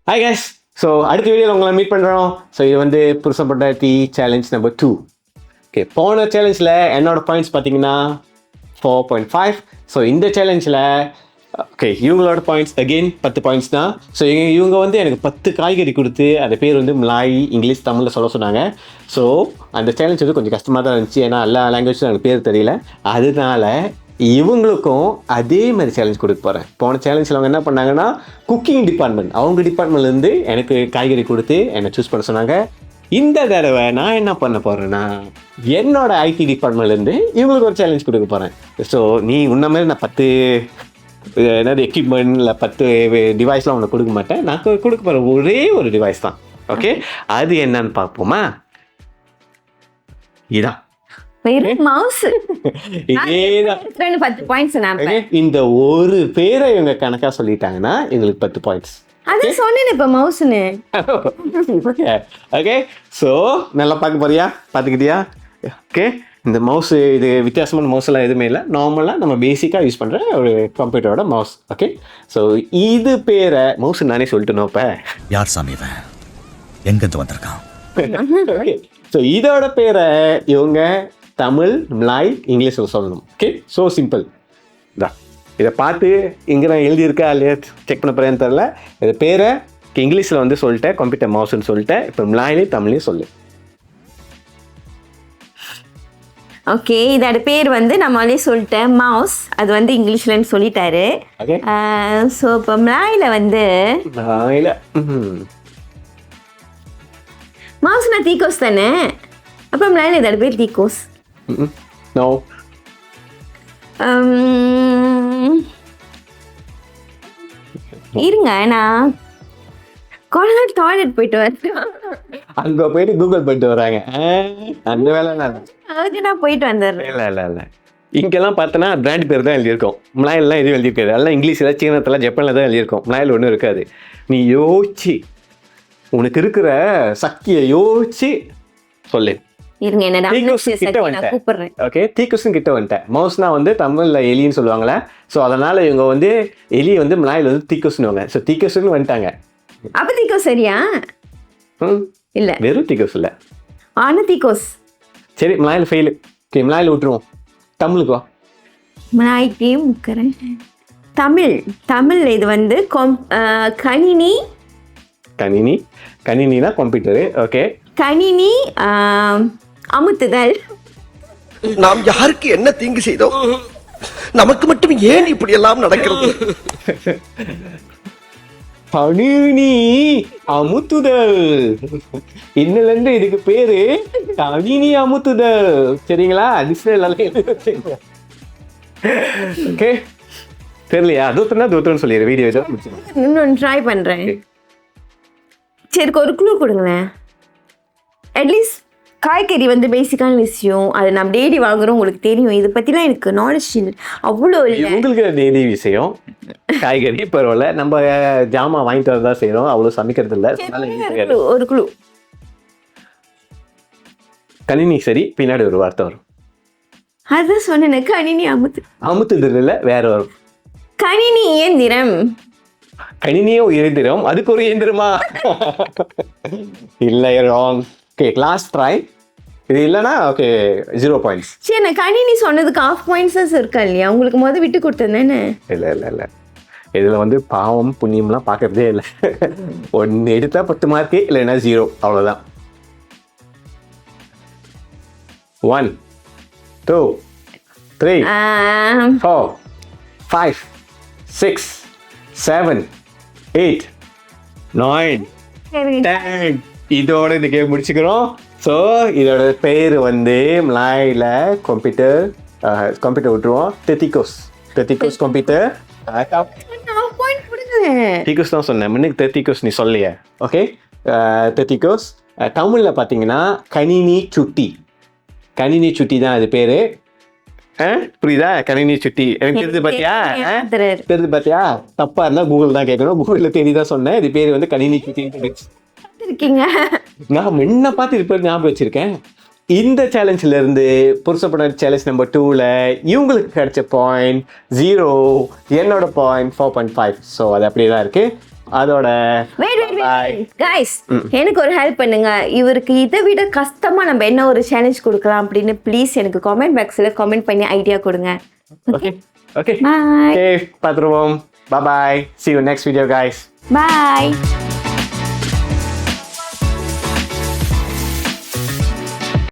Hi guys. So அடுத்த வீடியோவில் உங்களை மீட் பண்ணுறோம். ஸோ இது வந்து புருஷன் பொண்டாட்டி சேலஞ்ச் நம்பர் 2. ஓகே, போன சேலஞ்சில் என்னோட பாயிண்ட்ஸ் பார்த்தீங்கன்னா 4.5. ஸோ இந்த சேலஞ்சில் ஓகே இவங்களோட பாயிண்ட்ஸ் அகெயின் 10 பாயிண்ட்ஸ் தான். ஸோ இவங்க வந்து எனக்கு 10 காய்கறி கொடுத்து அது பேர் வந்து மலாய், இங்கிலீஷ், தமிழில் சொல்ல சொன்னாங்க. ஸோ அந்த சேலஞ்ச் வந்து கொஞ்சம் கஷ்டமாக தான் இருந்துச்சு, ஏன்னா எல்லா லாங்குவேஜும் எனக்கு பேர் தெரியல. அதனால இவங்களுக்கும் அதே மாதிரி சேலஞ்ச் கொடுக்க போகிறேன். போன சேலஞ்சில் அவங்க என்ன பண்ணாங்கன்னா குக்கிங் டிபார்ட்மெண்ட், அவங்க டிபார்ட்மெண்ட்லேருந்து எனக்கு காய்கறி கொடுத்து என்னை சூஸ் பண்ண சொன்னாங்க. இந்த தடவை நான் என்ன பண்ண போகிறேன்னா என்னோட ஐடி டிபார்ட்மெண்ட்லேருந்து இவங்களுக்கு ஒரு சேலஞ்ச் கொடுக்க போகிறேன். ஸோ நீ உன்ன மாதிரி நான் 10 என்னது எக்யூப்மெண்ட் இல்லை 10 டிவைஸ்லாம் உனக்கு கொடுக்க மாட்டேன். நான் கொடுக்க போகிற ஒரே ஒரு டிவைஸ் தான். ஓகே, அது என்னன்னு பார்ப்போமா? இதான் மவுஸ். இதேதான் 10 பாயிண்ட்ஸ். இந்த ஒரு பேரை இவங்க கணக்கா சொல்லிட்டாங்கன்னா எங்களுக்கு 10 பாயிண்ட்ஸ். அதான் சொன்னேன் இப்ப மவுஸ்னு. ஓகே, ஸோ நல்லா பார்க்க போறியா? பார்த்துக்கிட்டியா? ஓகே, இந்த மவுஸ் இது வித்தியாசமான மவுஸ் எல்லாம் எதுவுமே இல்லை. நார்மலாக நம்ம பேசிக்காக யூஸ் பண்ணுற ஒரு கம்ப்யூட்டரோட மவுஸ். ஓகே, ஸோ இது பேரை மவுஸ் நானே சொல்லிட்டு இப்போ யார் சாமி இவன், எங்கேருந்து வந்திருக்கான்? ஓகே, ஸோ இதோட பேரை இவங்க தமிழ், மலாய், இங்கிலீஷில் சொல்லணும். ஓகே, ஸோ சிம்பிள் தான். இதை பார்த்து இங்கே நான் எழுதியிருக்கா இல்லையா செக் பண்ண போகிறேன்னு தெரில. இது பேரை இங்கிலீஷில் வந்து சொல்லிட்டேன், கம்ப்யூட்டர் மவுஸ்ன்னு சொல்லிட்டேன். இப்போ மலாயிலையும் தமிழ்லையும் சொல்லு. ஓகே, இதோட பேர் வந்து நம்மளே சொல்லிட்டேன் மவுஸ். அது வந்து இங்கிலீஷ்லன்னு சொல்லிட்டாரு. ஓகே, ஸோ இப்போ மலாயில வந்து மலாயில மவுஸ்னா தீகோஸ் தானே. அப்போ மலாயில இதோட பேர் தீகோஸ். நோ, இருங்க நான் கொஞ்ச நாள் டாய்லெட் போயிட்டு வரேன். அங்கே போயிட்டு கூகுள் பண்ணிட்டு வராங்க. அந்த வேலை அதுக்கு நான் போயிட்டு வந்துடுறேன். இல்லை இங்கெல்லாம் பார்த்தோன்னா பிராண்ட் பேர் தான் எழுதியிருக்கோம். மலாயிலெலாம் எதுவும் எழுதியிருக்காது. அதெல்லாம் இங்கிலீஷில், சீனத்தில், ஜப்பானில் தான் எழுதியிருக்கோம். மலாயில் ஒன்றும் இருக்காது. நீ யோசிச்சு உனக்கு இருக்கிற சக்தியை யோசிச்சு சொல்லு. இருங்க என்ன கூப்பிடுறேன். ஓகே, தீக்குஸ்ன்னு கிட்ட வந்துட்டேன். மவுஸ்னா வந்து தமிழ்ல எலின்னு சொல்லுவாங்களே. ஸோ அதனால இவங்க வந்து எலி வந்து மலாயில் வந்து தீக்குஸ்னுவாங்க. ஸோ தீக்குஸ்ன்னு வந்துட்டாங்க. அப்ப தீகோஸ் சரியா? இல்ல, வெறும் தீக்குஸ் இல்லை, ஆனா தீகோஸ். சரி, மலாயில் ஃபெயிலு. ஓகே, மலாயில் விட்டுருவோம். தமிழுக்கு வா. மலாய்க்கே முக்கறேன். தமிழ் இது வந்து கணினி. கணினினா கம்ப்யூட்டரு. ஓகே, கணினி அமுத்துதல். நாம் யாருக்கு என்ன தீங்கு செய்தோம்? நமக்கு மட்டும் ஏன் இப்படி எல்லாம் நடக்கிறது? கணினி அமுத்துதல். இன்னிலிருந்து இதுக்கு பேரு கணினி அமுத்துதல். சரிங்களா? அடிஷனல் ஓகே, தெரியலையா? தூத்தம்னு சொல்லிடு. வீடியோ இன்னொன்று ட்ரை பண்றேன். சரி, ஒரு க்ளூ கொடுங்களேன். அட்லீஸ்ட் காய்கறி வந்து பேசிக்கான விஷயம், அது நம்ம டெய்லி வாங்குறோம், உங்களுக்கு தெரியும். இதை பற்றிலாம் எனக்கு நாலேஜ் அவ்வளோ இல்லை. உங்களுக்கு டெய்லி விஷயம் காய்கறி பரவாயில்ல, நம்ம ஜாமான் வாங்கிட்டு வரதான் செய்கிறோம், அவ்வளோ சமைக்கிறது இல்லை. ஒரு க்ளூ. கணினி சரி, பின்னாடி ஒரு வார்த்தை வரும். அதுதான் சொன்னேன், கணினி அமுத்துதல் இல்லை, வேற வரும். கணினி இயந்திரம். கணினியும் இயந்திரம், அதுக்கு ஒரு இயந்திரமா? இல்லை, ராங். Okay, last try. இது இல்லைனா ஓகே 0 பாயிண்ட்ஸ். சரி, நான் கணினி சொன்னதுக்கு ½ பாயிண்ட்ஸஸ் இருக்கா இல்லையா? உங்களுக்கு விட்டு கொடுத்தேன். இல்லை இதில் வந்து பாவம் புண்ணியம்லாம் பார்க்கறதே இல்லை. 1 எடுத்தா 10 மார்க்கு, இல்லைன்னா 0, அவ்வளோதான். 1 2 3 4 5 6 7 8 9 10. இதோட இந்த கேம் முடிச்சுக்கிறோம். ஸோ இதோட பேர் வந்து மலாயில் கம்ப்யூட்டர் விட்டுருவோம். தெத்திகோஸ் கம்ப்யூட்டர். தீகோஸ் தான் சொன்னேன், முன்னுக்கு தெத்திகோஸ் நீ சொல்லிய. ஓகே, தெத்திகோஸ். தமிழில் பார்த்தீங்கன்னா கணினி சுட்டி தான் அது பேர். புரியுதா? கணினி சுட்டி எனக்கு தெரிஞ்சு பார்த்தியா? தப்பாக இருந்தால் கூகுள் தான் கேட்கணும். கூகுளில் தேடி தான் சொன்னேன். இது பேர் வந்து கணினி சுட்டின்னு இருக்கீங்க. நான் என்ன பார்த்து இது பேர் ஞாபகம் வச்சிருக்கேன். இந்த சேலஞ்சில் இருந்து புருஷப்பட சேலஞ்ச் நம்பர் 2ல் இவங்களுக்கு கிடைச்ச பாயிண்ட் 0, என்னோட பாயிண்ட் 4.5. ஸோ அது அப்படியே தான் இருக்குது. அதோட வெயிட் கைஸ், எனக்கு ஒரு ஹெல்ப் பண்ணுங்க. இவருக்கு இதை விட கஷ்டமா நம்ம என்ன ஒரு சேலஞ்ச் கொடுக்கலாம் அப்படின்னு ப்ளீஸ் எனக்கு காமெண்ட் பாக்ஸ்ல கமெண்ட் பண்ணி ஐடியா கொடுங்க. Okay okay Bye. பார்த்துருவோம். Bye bye. See you next video guys. Bye.